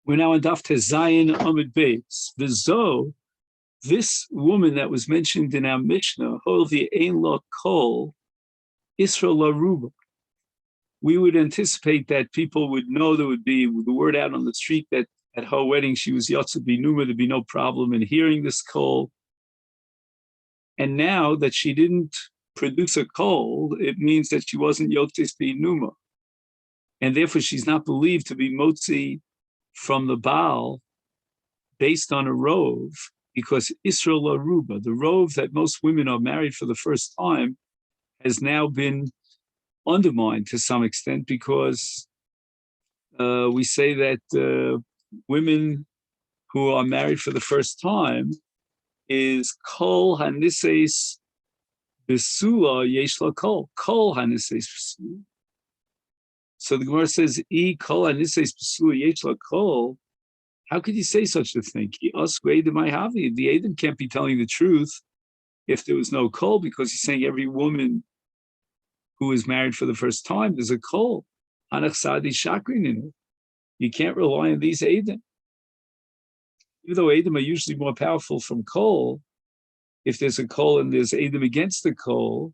We're now on Daf Tezayin Amud Beis. V'zo, this woman that was mentioned in our Mishnah, Hovi Ein La Kol, Isra La Ruba. We would anticipate that people would know, there would be the word out on the street that at her wedding she was Yotze Binuma, there'd be no problem in hearing this call. And now that she didn't produce a call, it means that she wasn't Yotze Binuma. And therefore she's not believed to be Motzi from the Baal based on a rove, because Isra La Ruba, the rove that most women are married for the first time, has now been undermined to some extent, because we say that women who are married for the first time is Kol Hanises Besula Yesh La Kol. Kol Hanises Besula. So the Gemara says, "E Kol Hanises Besula Yesh La Kol." How could you say such a thing? The Adam can't be telling the truth if there was no Kol, because he's saying every woman who is married for the first time, there's a Kol. Hanach Sadi Shakrin in it. You can't rely on these Adam. Even though Adam are usually more powerful from Kol, if there's a Kol and there's Adam against the Kol,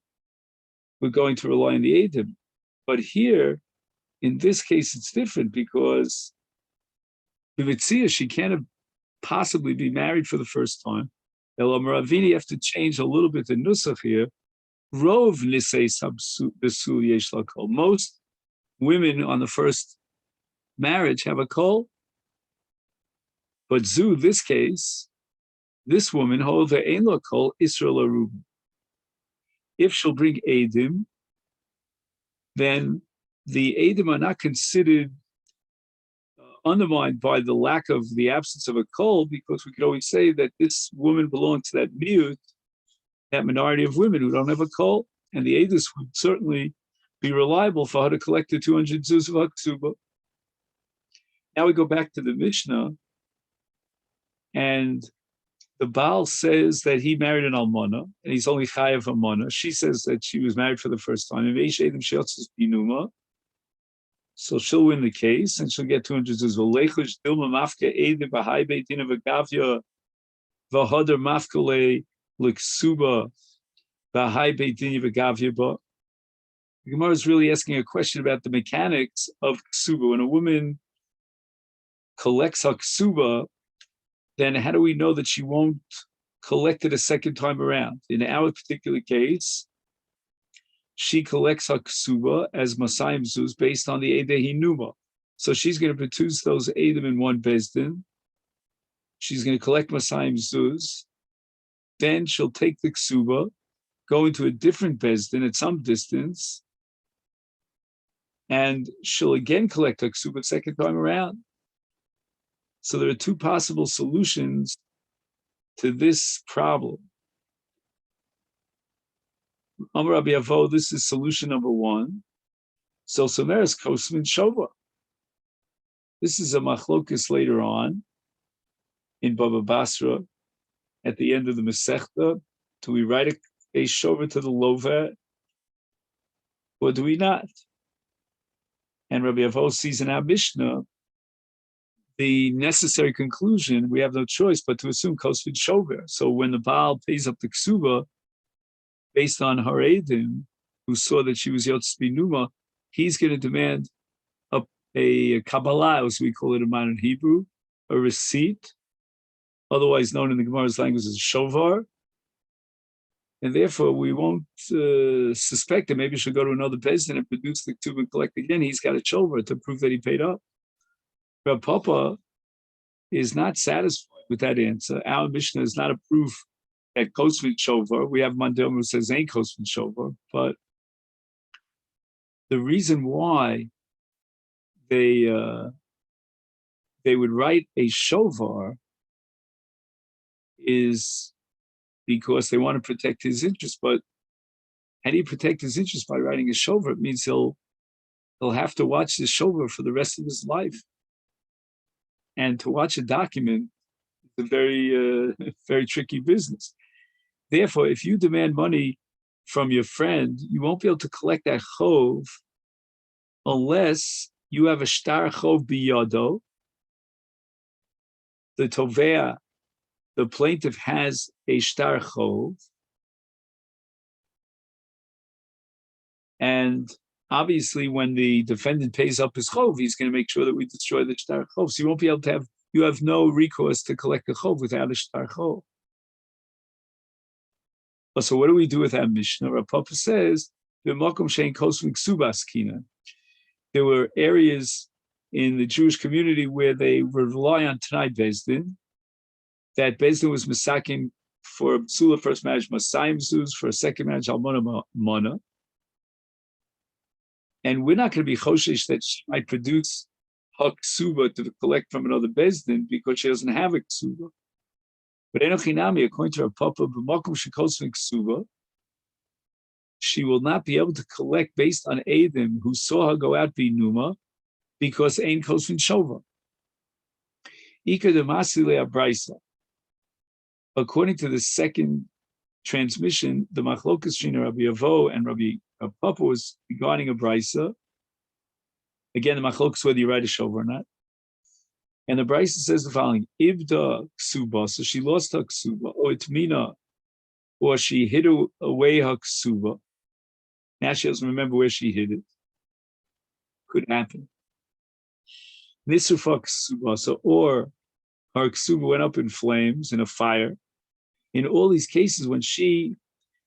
we're going to rely on the Adam. But here, in this case, it's different, because the Vitzia, she can't possibly be married for the first time. Elam Ravini, you have to change a little bit the nusach here. Rov nisei besul yesh la kol. Most women on the first marriage have a kol, but zu, this case, this woman holds the ein la kol Isra La Ruba. If she'll bring edim, then the edim are not considered undermined by the lack of the absence of a kol, because we could always say that this woman belonged to that miut, that minority of women who don't have a kol, and the edus would certainly be reliable for her to collect the 200 zuz of haksuba. Now we go back to the Mishnah, and the Baal says that he married an almana, and he's only chayav almana. She says that she was married for the first time. So she'll win the case, and she'll get 200 zuz. The Gemara is really asking a question about the mechanics of ksuba. When a woman collects her ksuba, then how do we know that she won't collect it a second time around? In our particular case, she collects her ksuba as masayim zuz based on the edehi numa. So she's going to produce those edim in one bezdin. She's going to collect masayim zuz. Then she'll take the ksuba, go into a different bezdin at some distance, and she'll again collect her ksuba second time around. So there are two possible solutions to this problem. Amar Rabbi Avo, this is solution number one. So Someres Kosmin Shova. This is a machlokus later on in Baba Basra at the end of the Masechta. Do we write a shova to the lovet, or do we not? And Rabbi Avo sees in our Mishnah the necessary conclusion, we have no choice but to assume Kosmin Shover. So when the Baal pays up the ksuba, based on her edim, who saw that she was Yotz Binuma, he's going to demand a Kabbalah, as we call it in modern Hebrew, a receipt, otherwise known in the Gemara's language as shovar. And therefore, we won't suspect that maybe she'll go to another bezdin and produce the ksuba and collect again. He's got a shovar to prove that he paid up. Rav Papa is not satisfied with that answer. Our Mishnah is not a proof that Kosvin Shovar. We have Mandel who says ain't Kosvin Shovar, but the reason why they would write a Shovar is because they want to protect his interest. But how do you protect his interest by writing a Shovar? It means he'll have to watch this Shovar for the rest of his life. And to watch a document is a very, very tricky business. Therefore, if you demand money from your friend, you won't be able to collect that chov unless you have a shtar chov biyado, the tovea, the plaintiff, has a shtar chov, and obviously when the defendant pays up his chov, he's going to make sure that we destroy the shtar chov. So you won't be able to have, you have no recourse to collect the chov without a shtar chov. So what do we do with that Mishnah? Rav Papa says, there were areas in the Jewish community where they would rely on Tanai Bezdin, that Bezdin was Masakim for Psula first marriage, Masayim Zuz, for a second marriage, Almona Mana. And we're not going to be Choshesh that she might produce her ksuba to collect from another Bezdin because she doesn't have a ksuba. But Enochinami, according to Rav Papa, b'makom shekosvin ksuba, she will not be able to collect based on Eidim who saw her go out binuma because ein kosvin shova. Ika de masile abraisa. According to the second transmission, the machlokas shina Rabbi Avo and Rabbi Papa was regarding a brisa. Again, the machlokas whether you write a shova or not. And the brisa says the following: Ibda ksuba, so she lost her ksuba, or itmina, or she hid away her ksuba. Now she doesn't remember where she hid it. Could happen. Nisrufa ksuba, so or her ksuba went up in flames, in a fire. In all these cases, when she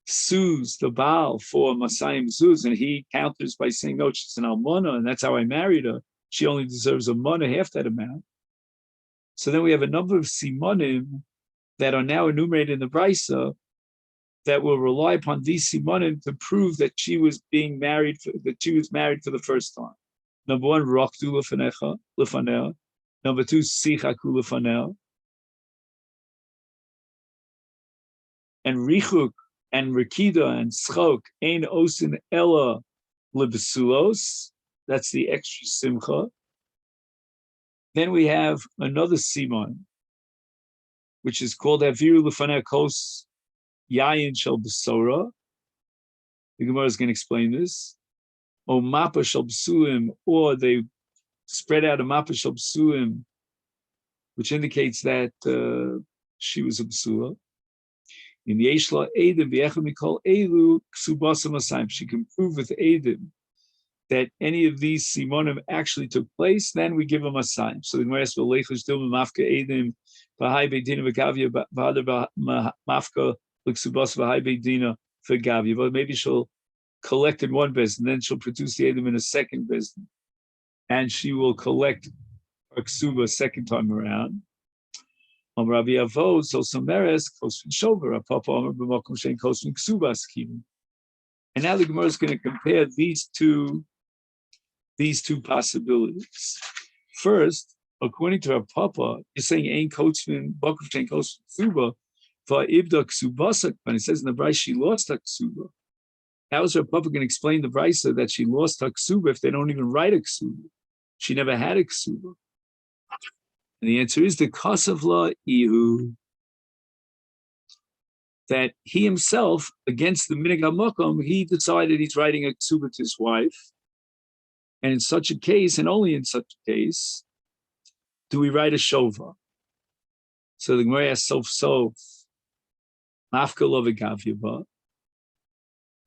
sues the Baal for Masayim Zuz, and he counters by saying, no, she's an almana, and that's how I married her, she only deserves a mana, half that amount. So then we have a number of simonim that are now enumerated in the Brisa that will rely upon these simonim to prove that she was being married, that she was married for the first time. Number one, Raktu lefanea. Number two, Sichaku lefanea. And Richuk and Rikida and Schok ein osin ella lebesulos. That's the extra simcha. Then we have another simon, which is called Aviru lefanei kos yayin shel besora. The Gemara is going to explain this. O mapa shel besuim, or they spread out a mapa shel besuim, which indicates that she was a besula. In the Yeshla Eidim v'echem mikol elu ksubasa masayim. She can prove with Eidim that any of these simonim actually took place, then we give them a sign. So the Gemara asks, "V'leichus dilma mafka Eidim v'hai beidina v'gavia v'hadar mafka l'ksubasa v'hai beidina v'gavia." But maybe she'll collect in one business, and then she'll produce the Eidim in a second business, and she will collect her ksuba a second time around. Rabbi Avo, so Someres, Kosvin Shover, Papa Omer, B'makom Shein Kosvin Ksubas Kivin. And now the Gemara is going to compare these two possibilities. First, according to our Papa, you're saying Ein Kosvin, B'makom Shein Kosvin Ksuba, for Ibda Ksubasa, when it says in the Brisa she lost her Ksuba. How is her Papa going to explain the Brisa that she lost her Ksuba if they don't even write a Ksuba? She never had a Ksuba. And the answer is the Kasavla Ihu, that he himself, against the Minig HaMakom, he decided he's writing a ksuba to his wife. And in such a case, and only in such a case, do we write a shova. So the Gemara asks Mafka Lovigavyaba.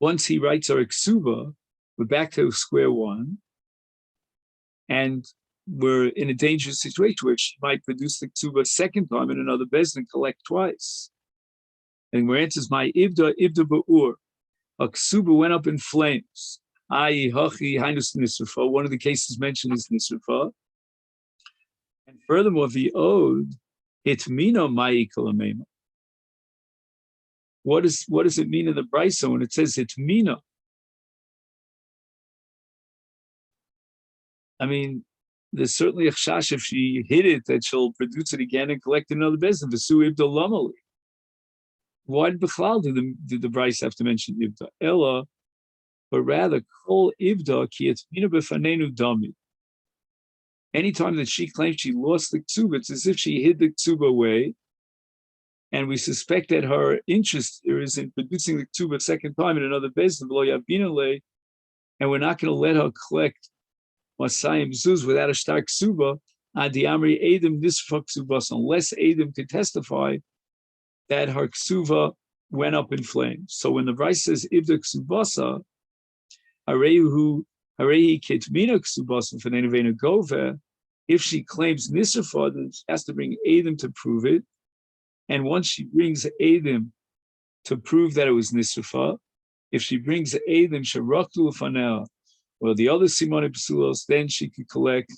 Once he writes our ksuba, we're back to square one. And we're in a dangerous situation where she might produce the ksuba a second time in another bezin and collect twice. And where answers my ibda ba'ur, a ksuba went up in flames. Ayi hachi hainus nisrafa. One of the cases mentioned is nisrafa. And furthermore, the ode hitmina ma'i kalamema. What does it mean in the Brisa when it says hitmina? I mean, there's certainly a chash if she hid it that she'll produce it again and collect another bezin. V'su ibda lamali. Why did the Brisa have to mention ibda? Ella, but rather kol ibda ki etmina b'fanenu dami. Anytime that she claims she lost the ksuba, it's as if she hid the ksuba away, and we suspect that her interest is in producing the ksuba a second time in another bezin below yabinale, and we're not going to let her collect Masayim Zuz without a shtar ksuba. Adiamri Adam Nisfa Ksubasa, unless Adam could testify that her ksuva went up in flames. So when the Bryce says Ibda Ksubasa, Arehu Arehi Ketmina Ksubasa for Nenavena Gove, if she claims Nisfa, then she has to bring Adam to prove it. And once she brings Adam to prove that it was Nisfa, if she brings Adam Sharaktu Fanel, or the other Simone Psulos, then she could collect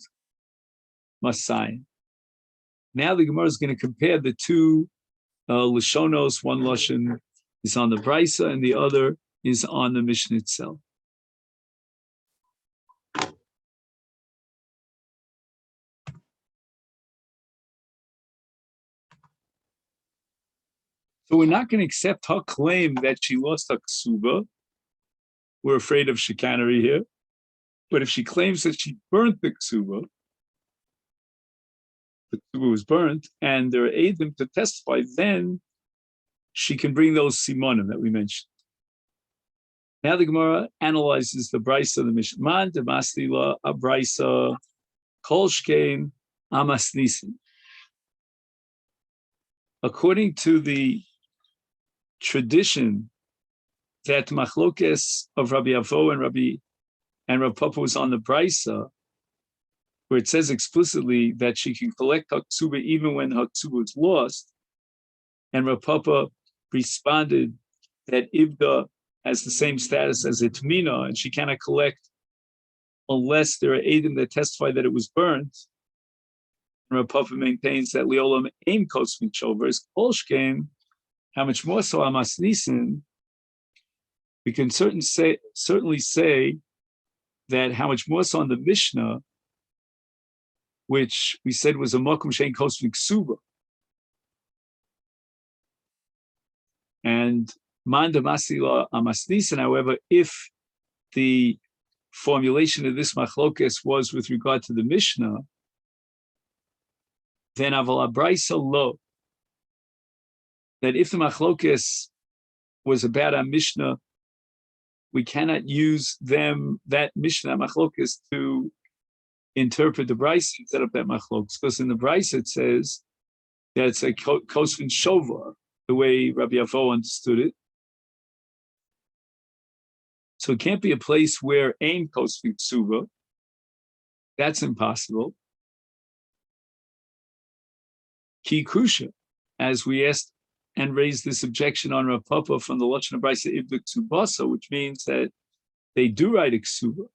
Masayin. Now the Gemara is going to compare the two Lashonos. One Lashon is on the Brisa and the other is on the Mishnah itself. So we're not going to accept her claim that she lost her ksuba. We're afraid of chicanery here. But if she claims that she burnt the ksuba was burnt, and there are Eidim to testify, then she can bring those simonim that we mentioned. Now the Gemara analyzes the Brisa of the Mishnah. Man de Masila a Brisa Kolshkein Amasnisin. According to the tradition that Machlokes of Rabbi Avo and Rav Papa was on the Brisa, where it says explicitly that she can collect Haksuba even when Haksuba was lost, and Rav Papa responded that Ibda has the same status as Itmina, and she cannot collect unless there are Eidim that testify that it was burnt. And Rav Papa maintains that Leolam Aim Kosvin Chover is Kolshkein, how much more so Amas Nisin, we can certainly say that how much more so on the Mishnah, which we said was a Mokum Shein Kosvin Ksuba. And Manda Masila Amas Nisin, however, if the formulation of this machlokes was with regard to the Mishnah, then Aval Abraisa Lo, that if the machlokes was about our Mishnah, we cannot use that Mishnah machlokes to interpret the Brisa instead of that machlokes, because in the Brisa it says that it's a kosvin shovar, the way Rabbi Avo understood it. So it can't be a place where ain kosvin ksuva. That's impossible. Ki kusha, as we asked and raised this objection on Rav Papa from the Lashon Brisa Iblik Tsubasa, which means that they do write a ksuba.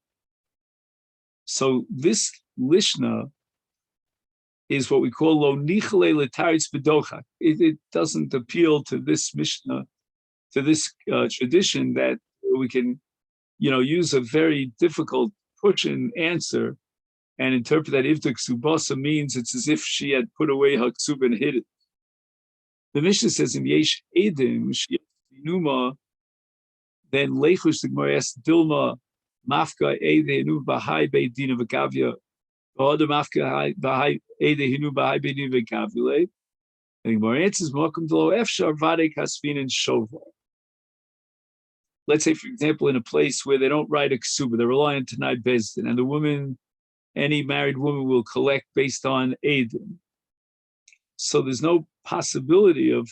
So this lishna is what we call lo nichle letaritz bedochak. It doesn't appeal to this mishnah, to this tradition that we can, use a very difficult push-in answer and interpret that if the ksubasa means it's as if she had put away her ksuba and hid it. The Mishnah says in Yesh Edim, Numa, then Lechush the Gemara asks Dilma, Mafka Edenu Bahai Beidina Vagavia, or the Mafka Bahai Edenu Bahai Beidina Vagavile. And the Gemara answers, Mokum Delo Efshar Vade Kasvin and Shovar. Let's say, for example, in a place where they don't write a ksuba, they're relying on Tanai Bezdin, and the woman, any married woman will collect based on Edim. So there's no possibility of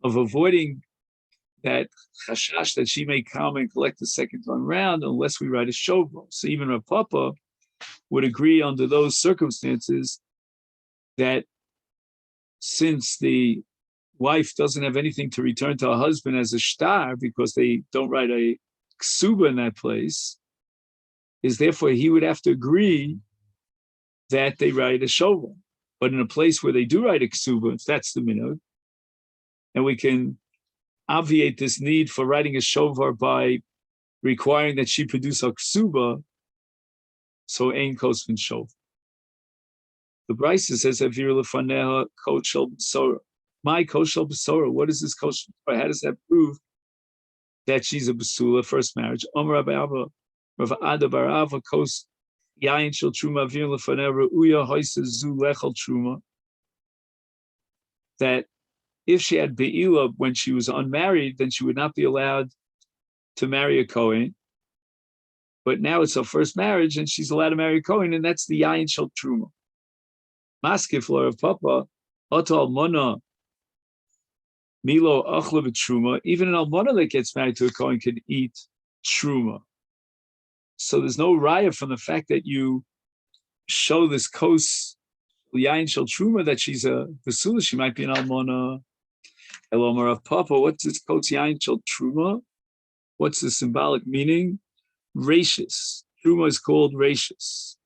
avoiding that chashash that she may come and collect the second time round unless we write a shovar. So even Rav Papa would agree under those circumstances that since the wife doesn't have anything to return to her husband as a shtar because they don't write a ksuba in that place, is therefore he would have to agree that they write a shovar. But in a place where they do write a ksuba, if that's the minhag, and we can obviate this need for writing a shovar by requiring that she produce a ksuba, so ein kosvin shovar. The Brisa says, "Avir lefaneha koshel b'sora." My koshel b'sora. What is this koshel? How does that prove that she's a basula, first marriage? Omer Rabbi Abba, Rav Ada bar Ava kos. Yain shel truma avir lefaneha uya hoisa zu lechel truma. That if she had be'ilah when she was unmarried, then she would not be allowed to marry a Kohen. but now it's her first marriage, and she's allowed to marry a Kohen, and that's the Yain Shel Truma. Maskif of Papa, Oto Almona, Milo Achla Truma. Even an Almona that gets married to a Kohen can eat Truma. So there's no raya from the fact that you show this Kos Yain Shel Truma that she's a Basula, she might be an Almona. Elomar of Papa, what's this Kos Yain Shel Truma? What's the symbolic meaning? Rachis. Truma is called Rachis.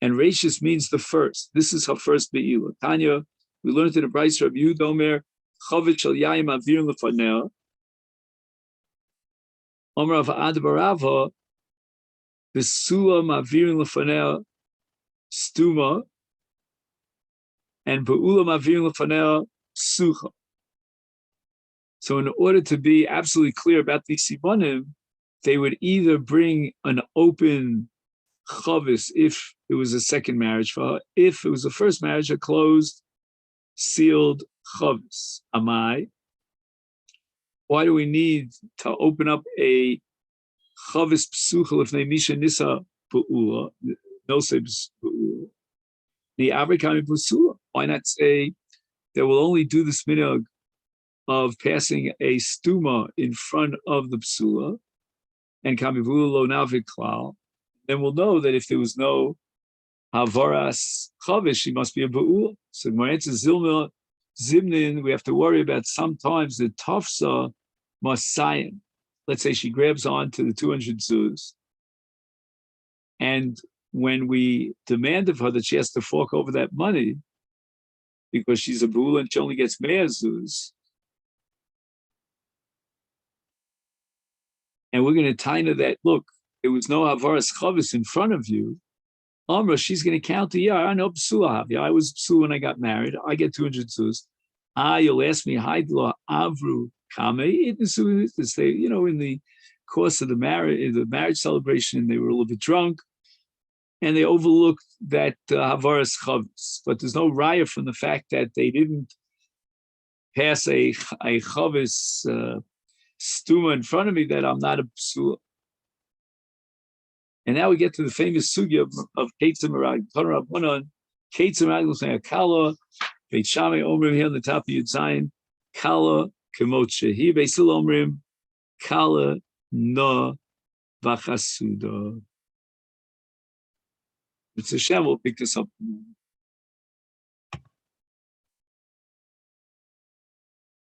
And Rachis means the first. This is her first Be'ila. Tanya, we learned in the Bryce of Yudomer, Chavit Shel Yaim Avir Lefanel. Omer of Adabarava, Besula Mavir Lefanel Stuma, and Be'ula Mavir Lefanel Sucha. So in order to be absolutely clear about these Sibonim, they would either bring an open chavis if it was a second marriage for her. If it was a first marriage, a closed, sealed chavis. Amai. Why do we need to open up a chavis psuchel if misha nisa be'ula? No say be'ula. The avrikami be'ula. Why not say that we'll only do this minhag of passing a stuma in front of the psula and kamivula lo navik klal? Then we'll know that if there was no havaras chavish, she must be a ba'ul. So Moetza Zimnin, we have to worry about sometimes the tafsa must sign. Let's say she grabs on to the 200 zuz. And when we demand of her that she has to fork over that money, because she's a ba'ul and she only gets mea zuz, and we're going to tie her that, look, there was no havaras chavis in front of you, Amra, she's going to count the year. I know psula have. I was psula when I got married. I get 200 sus. You'll ask me, Haidla Avru Kame. They, in the course of the marriage celebration, they were a little bit drunk, and they overlooked that havaras chavis. But there's no raya from the fact that they didn't pass a chavis stuma in front of me that I'm not a psula. And now we get to the famous sugya of Ketzim Merag. Tanur Rabbanan, Ketzim Merag L'fnei Kala, Beit Shammai Omrim here on the top of Yud Zayin, Kala Kemot Shehi, Beit Hillel Omrim, Kala Na V'Chasuda. It's Hashem will pick this up.